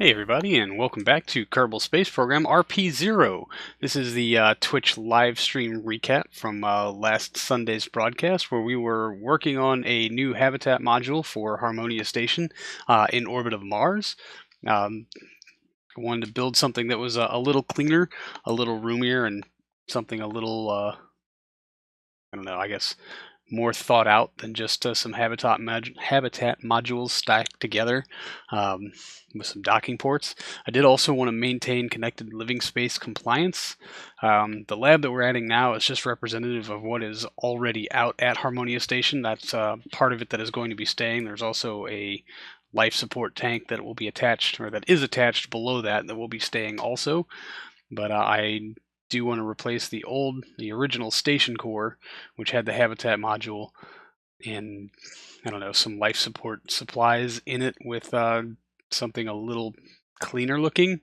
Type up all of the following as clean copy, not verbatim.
Hey everybody, and welcome back to Kerbal Space Program RP-0. This is the Twitch live stream recap from last Sunday's broadcast, where we were working on a new habitat module for Harmonia Station in orbit of Mars. I wanted to build something that was a little cleaner, a little roomier, and something a little, I don't know, I guess more thought out than just some habitat modules stacked together with some docking ports. I did also want to maintain connected living space compliance. The lab that we're adding now is just representative of what is already out at Harmonia Station. That's part of it that is going to be staying. There's also a life support tank that will be attached, or that is attached below that will be staying also. But I do want to replace the original station core, which had the habitat module and, I don't know, some life support supplies in it, with something a little cleaner looking,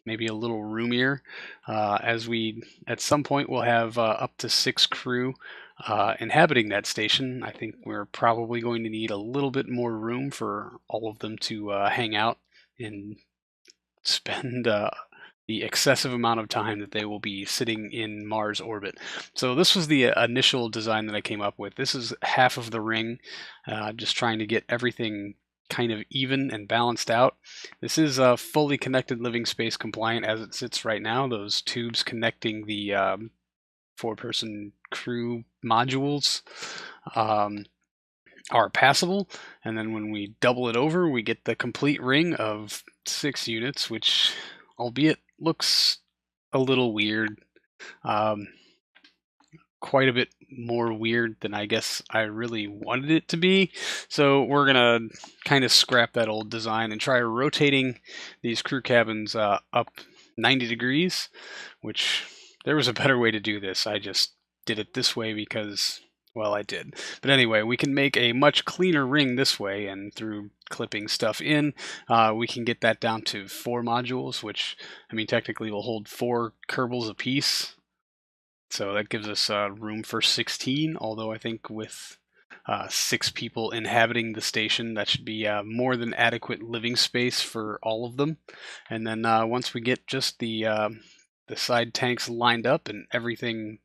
maybe a little roomier, as we at some point will have up to 6 crew inhabiting that station. I think we're probably going to need a little bit more room for all of them to hang out and spend the excessive amount of time that they will be sitting in Mars orbit. So this was the initial design that I came up with. This is half of the ring, just trying to get everything kind of even and balanced out. This is fully connected living space compliant as it sits right now. Those tubes connecting the 4-person crew modules are passable, and then when we double it over, we get the complete ring of 6 units, which, albeit, looks a little weird, quite a bit more weird than I guess I really wanted it to be. So we're gonna kind of scrap that old design and try rotating these crew cabins up 90 degrees, which there was a better way to do this. I just did it this way because, well, I did. But anyway, we can make a much cleaner ring this way, and through clipping stuff in, we can get that down to 4 modules, which, I mean, technically will hold 4 Kerbals apiece. So that gives us room for 16, although I think with 6 people inhabiting the station, that should be more than adequate living space for all of them. And then once we get just the side tanks lined up and everything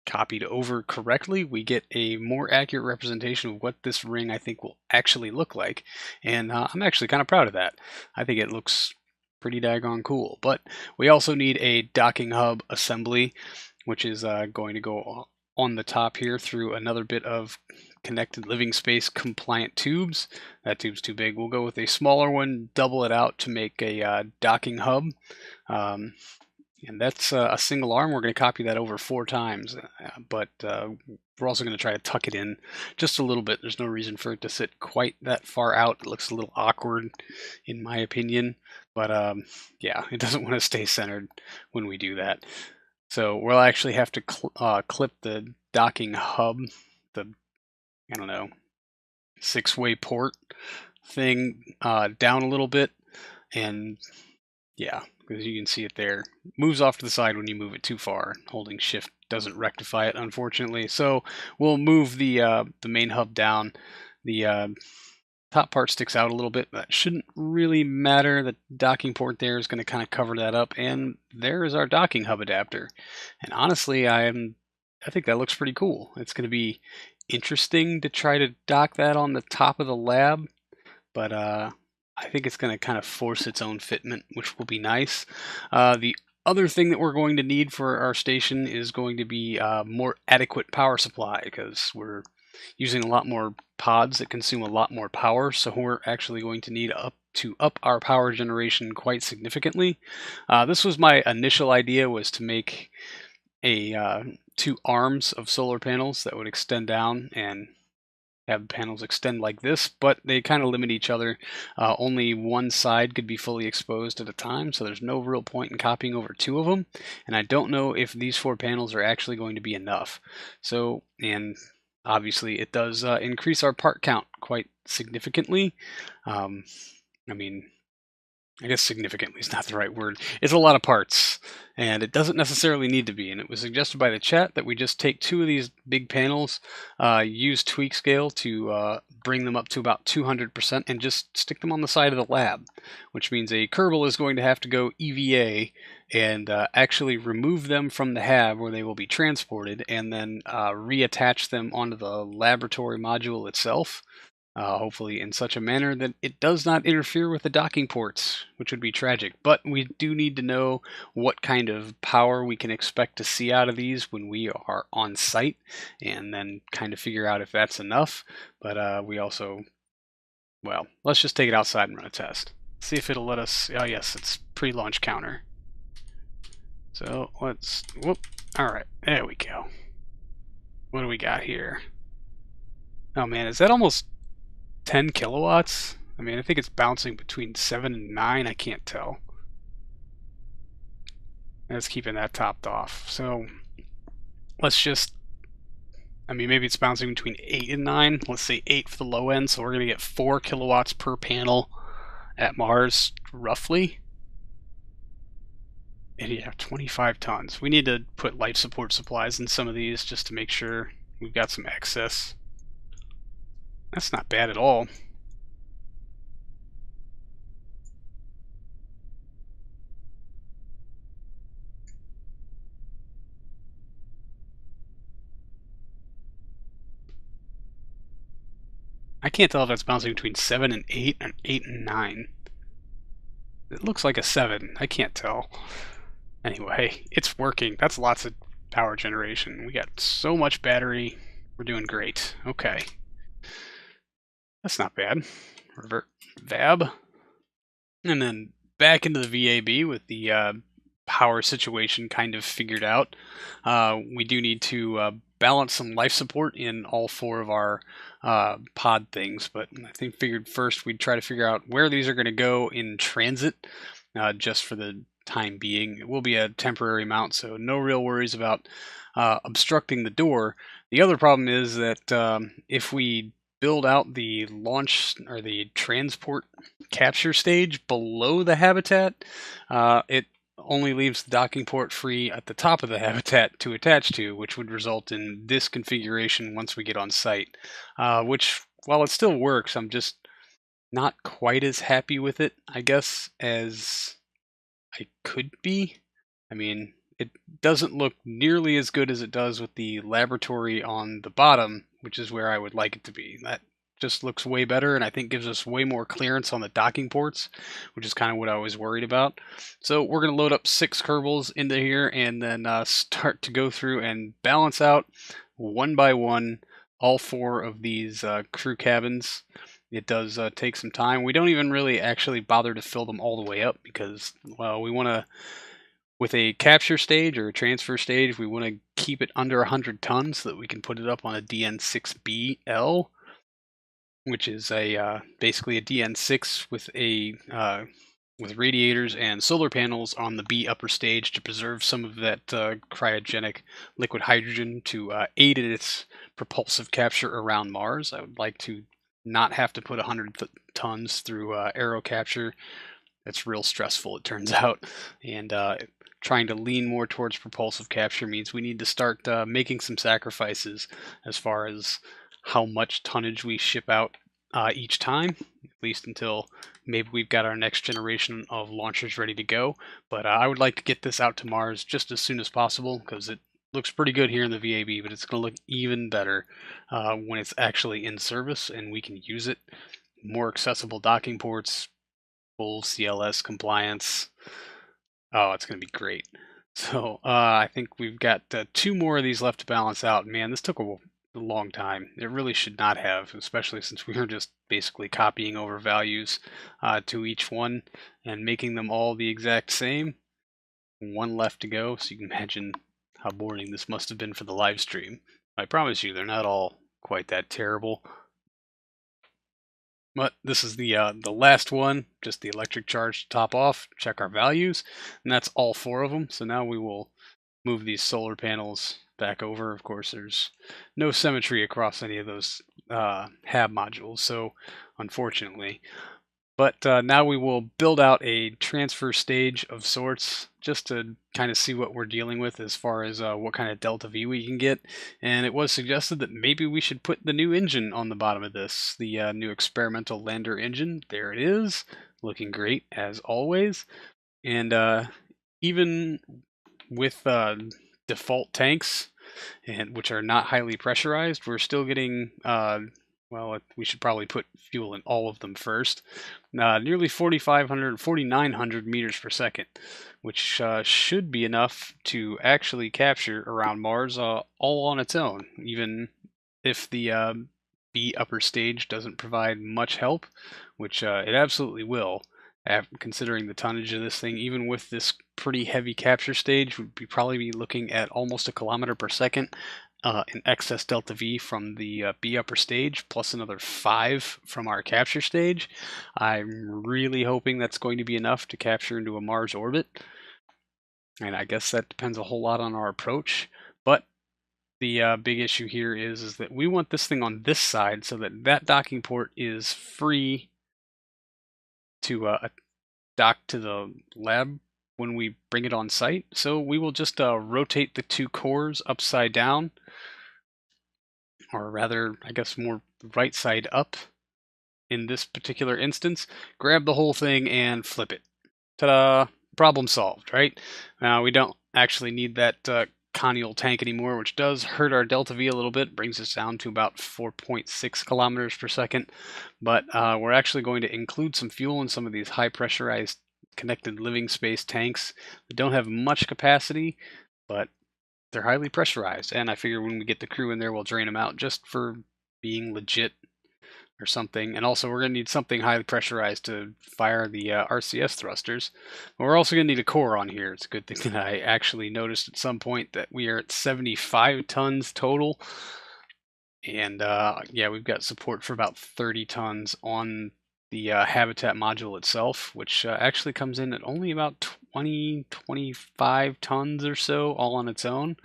copied over correctly, we get a more accurate representation of what this ring, I think, will actually look like. And I'm actually kind of proud of that. I think it looks pretty daggone cool. But we also need a docking hub assembly, which is going to go on the top here through another bit of connected living space compliant tubes. That tube's too big. We'll go with a smaller one, double it out to make a docking hub. And that's a single arm. We're going to copy that over 4 times, but we're also going to try to tuck it in just a little bit. There's no reason for it to sit quite that far out. It looks a little awkward, in my opinion, but yeah, it doesn't want to stay centered when we do that. So we'll actually have to clip the docking hub, the, I don't know, 6-way port thing down a little bit, and yeah, because you can see it there. It moves off to the side when you move it too far. Holding shift doesn't rectify it, unfortunately. So we'll move the main hub down. The top part sticks out a little bit, but that shouldn't really matter. The docking port there is going to kind of cover that up, and there is our docking hub adapter. And honestly, I think that looks pretty cool. It's going to be interesting to try to dock that on the top of the lab, but I think it's going to kind of force its own fitment, which will be nice. The other thing that we're going to need for our station is going to be more adequate power supply, because we're using a lot more pods that consume a lot more power, so we're actually going to need to up our power generation quite significantly. This was my initial idea, was to make a 2 arms of solar panels that would extend down and have the panels extend like this, but they kind of limit each other. Only one side could be fully exposed at a time, so there's no real point in copying over 2 of them, and I don't know if these 4 panels are actually going to be enough. So, and obviously it does increase our part count quite significantly. I mean, I guess significantly is not the right word. It's a lot of parts, and it doesn't necessarily need to be. And it was suggested by the chat that we just take 2 of these big panels, use tweak scale to bring them up to about 200% and just stick them on the side of the lab, which means a Kerbal is going to have to go EVA and actually remove them from the hab where they will be transported, and then reattach them onto the laboratory module itself, hopefully in such a manner that it does not interfere with the docking ports, which would be tragic. But we do need to know what kind of power we can expect to see out of these when we are on site, and then kind of figure out if that's enough. But we also, well, let's just take it outside and run a test. See if it'll let us. Oh yes, it's pre-launch counter. So let's, whoop, all right, there we go. What do we got here? Oh man, is that almost 10 kilowatts? I mean, I think it's bouncing between 7 and 9, I can't tell. That's keeping that topped off. So let's just, I mean, maybe it's bouncing between 8 and 9. Let's say 8 for the low end, so we're going to get 4 kilowatts per panel at Mars, roughly. And you have 25 tons. We need to put life support supplies in some of these just to make sure we've got some excess. That's not bad at all. I can't tell if that's bouncing between 7 and 8 or 8 and 9. It looks like a 7. I can't tell. Anyway, it's working. That's lots of power generation. We got so much battery. We're doing great. Okay. That's not bad. Revert VAB. And then back into the VAB with the power situation kind of figured out. We do need to balance some life support in all 4 of our pod things, but I figured first we'd try to figure out where these are going to go in transit, just for the time being. It will be a temporary mount, so no real worries about obstructing the door. The other problem is that if we build out the launch or the transport capture stage below the habitat, it only leaves the docking port free at the top of the habitat to attach to, which would result in this configuration once we get on site. Which, while it still works, I'm just not quite as happy with it, I guess, as I could be. I mean, it doesn't look nearly as good as it does with the laboratory on the bottom, which is where I would like it to be. That just looks way better, and I think gives us way more clearance on the docking ports, which is kind of what I was worried about. So we're going to load up 6 Kerbals into here, and then start to go through and balance out one by one all 4 of these crew cabins. It does take some time. We don't even really actually bother to fill them all the way up because, well, we want to, with a capture stage or a transfer stage, we want to keep it under 100 tons so that we can put it up on a DN6BL, which is a basically a DN6 with a with radiators and solar panels on the B upper stage to preserve some of that cryogenic liquid hydrogen to aid in its propulsive capture around Mars. I would like to not have to put 100 tons through Aero capture. That's real stressful, it turns out. And trying to lean more towards propulsive capture means we need to start making some sacrifices as far as how much tonnage we ship out each time, at least until maybe we've got our next generation of launchers ready to go. But I would like to get this out to Mars just as soon as possible, because it looks pretty good here in the VAB, but it's going to look even better when it's actually in service and we can use it. More accessible docking ports, full CLS compliance. Oh, it's going to be great. So I think we've got 2 more of these left to balance out. Man, this took a long time. It really should not have, especially since we were just basically copying over values to each one and making them all the exact same. 1 left to go, so you can imagine how boring this must have been for the live stream. I promise you, they're not all quite that terrible. But this is the last one, just the electric charge to top off, check our values, and that's all 4 of them. So now we will move these solar panels back over. Of course, there's no symmetry across any of those hab modules, so unfortunately. But now we will build out a transfer stage of sorts just to kind of see what we're dealing with as far as what kind of delta V we can get. And it was suggested that maybe we should put the new engine on the bottom of this, the new experimental lander engine. There it is, looking great as always. And even with default tanks, and which are not highly pressurized, we're still getting well, we should probably put fuel in all of them first. Nearly 4,500, 4,900 meters per second, which should be enough to actually capture around Mars all on its own, even if the B upper stage doesn't provide much help, which it absolutely will. Considering the tonnage of this thing, even with this pretty heavy capture stage, we'd probably be looking at almost a kilometer per second in excess delta V from the B upper stage, plus another 5 from our capture stage. I'm really hoping that's going to be enough to capture into a Mars orbit. And I guess that depends a whole lot on our approach. But the big issue here is that we want this thing on this side so that that docking port is free to dock to the lab when we bring it on site. So we will just rotate the two cores upside down, or rather, I guess more right side up in this particular instance. Grab the whole thing and flip it. Ta-da! Problem solved, right? Now we don't actually need that conial tank anymore, which does hurt our delta V a little bit, brings us down to about 4.6 kilometers per second. But we're actually going to include some fuel in some of these high pressurized connected living space tanks that don't have much capacity, but they're highly pressurized. And I figure when we get the crew in there, we'll drain them out just for being legit or something. And also, we're going to need something highly pressurized to fire the RCS thrusters. But we're also going to need a core on here. It's a good thing that I actually noticed at some point that we are at 75 tons total. And yeah, we've got support for about 30 tons on the habitat module itself, which actually comes in at only about 25 tons or so all on its own.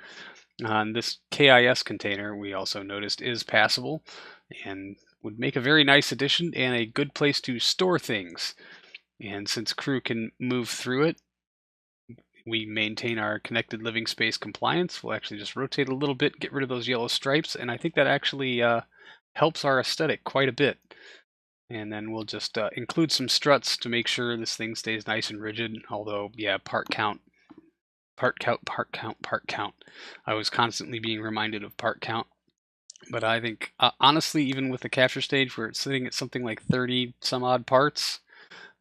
And this KIS container, we also noticed, is passable and would make a very nice addition and a good place to store things. And since crew can move through it, we maintain our connected living space compliance. We'll actually just rotate a little bit, get rid of those yellow stripes, and I think that actually helps our aesthetic quite a bit. And then we'll just include some struts to make sure this thing stays nice and rigid, although, yeah, part count. I was constantly being reminded of part count. But I think, honestly, even with the capture stage, we're sitting at something like 30 some odd parts.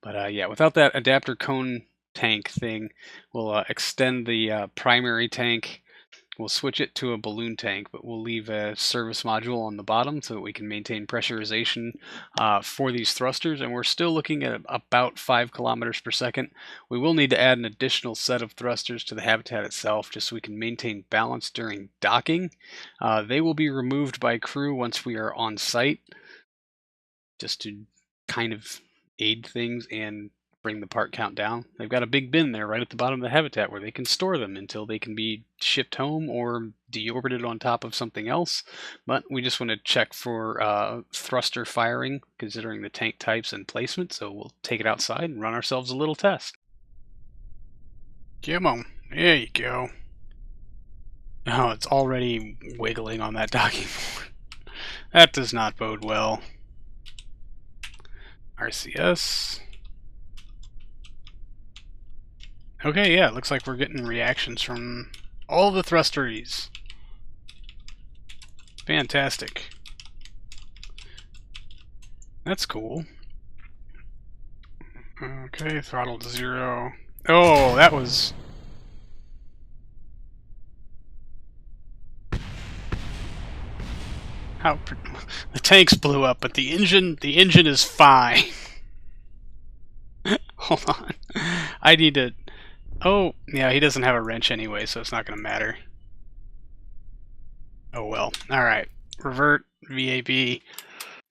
But yeah, without that adapter cone tank thing, we'll extend the primary tank. We'll switch it to a balloon tank, but we'll leave a service module on the bottom so that we can maintain pressurization for these thrusters. And we're still looking at about 5 kilometers per second. We will need to add an additional set of thrusters to the habitat itself just so we can maintain balance during docking. They will be removed by crew once we are on site, just to kind of aid things and bring the part count down. They've got a big bin there right at the bottom of the habitat where they can store them until they can be shipped home or deorbited on top of something else. But we just want to check for thruster firing, considering the tank types and placement, so we'll take it outside and run ourselves a little test. Come on, there you go. Oh, it's already wiggling on that docking board. That does not bode well. RCS. Okay, yeah, it looks like we're getting reactions from all the thrusteries. Fantastic. That's cool. Okay, throttle to 0. Oh, that was... How... The tanks blew up, but the engine is fine. Hold on. I need to... Oh, yeah, he doesn't have a wrench anyway, so it's not going to matter. Oh well. Alright. Revert, VAB.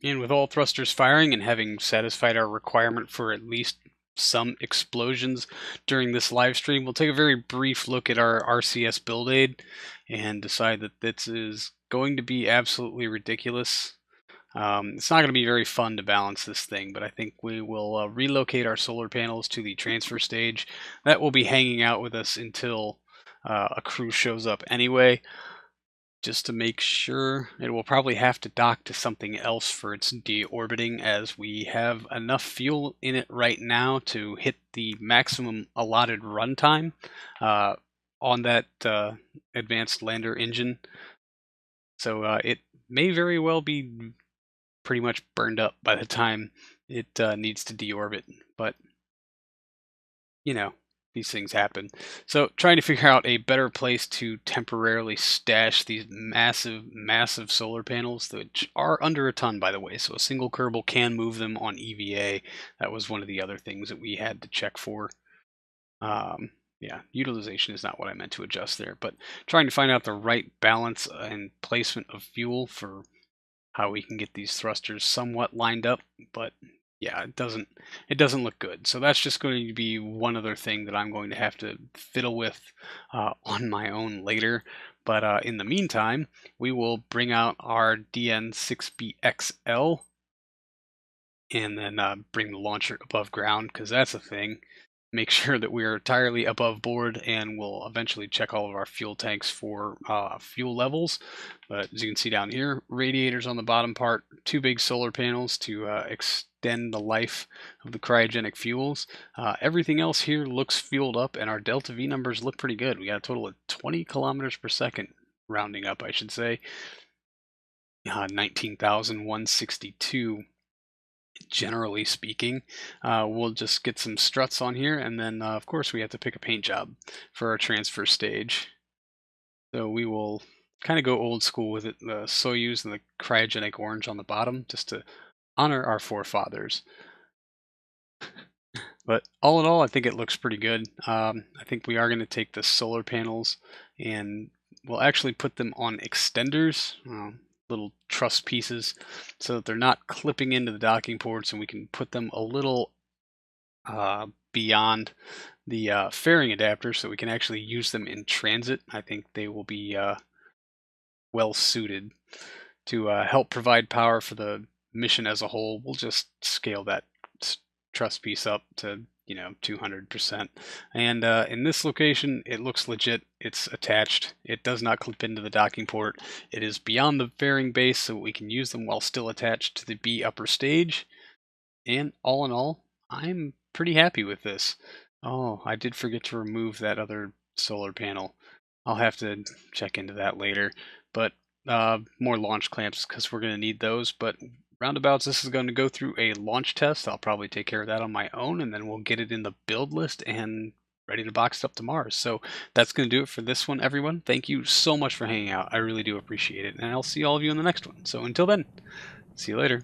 And with all thrusters firing and having satisfied our requirement for at least some explosions during this live stream, we'll take a very brief look at our RCS build aid and decide that this is going to be absolutely ridiculous. It's not going to be very fun to balance this thing, but I think we will relocate our solar panels to the transfer stage. That will be hanging out with us until a crew shows up anyway, just to make sure. It will probably have to dock to something else for its deorbiting, as we have enough fuel in it right now to hit the maximum allotted runtime on that advanced lander engine. So it may very well be pretty much burned up by the time it needs to deorbit. But, you know, these things happen. So trying to figure out a better place to temporarily stash these massive, massive solar panels, which are under a ton, by the way. So a single Kerbal can move them on EVA. That was one of the other things that we had to check for. Yeah, utilization is not what I meant to adjust there, but trying to find out the right balance and placement of fuel for how we can get these thrusters somewhat lined up. But yeah, it doesn't look good. So that's just going to be one other thing that I'm going to have to fiddle with on my own later. But in the meantime, we will bring out our DN6BXL and then bring the launcher above ground, because that's a thing. Make sure that we're entirely above board, and we'll eventually check all of our fuel tanks for fuel levels. But as you can see down here, radiators on the bottom part, 2 big solar panels to extend the life of the cryogenic fuels. Everything else here looks fueled up, and our delta V numbers look pretty good. We got a total of 20 kilometers per second, rounding up, I should say. 19,162. Generally speaking. We'll just get some struts on here, and then of course we have to pick a paint job for our transfer stage. So we will kind of go old school with it, the Soyuz and the cryogenic orange on the bottom, just to honor our forefathers. But all in all, I think it looks pretty good. I think we are going to take the solar panels and we'll actually put them on extenders, little truss pieces, so that they're not clipping into the docking ports, and we can put them a little beyond the fairing adapter so we can actually use them in transit. I think they will be well suited to help provide power for the mission as a whole. We'll just scale that truss piece up to 200%. And in this location, it looks legit. It's attached. It does not clip into the docking port. It is beyond the fairing base, so we can use them while still attached to the B upper stage. And all in all, I'm pretty happy with this. Oh, I did forget to remove that other solar panel. I'll have to check into that later. But more launch clamps, because we're going to need those. But roundabouts, this is going to go through a launch test. I'll probably take care of that on my own, and then we'll get it in the build list and ready to box it up to Mars. So that's going to do it for this one, everyone. Thank you so much for hanging out. I really do appreciate it, and I'll see all of you in the next one. So until then, see you later.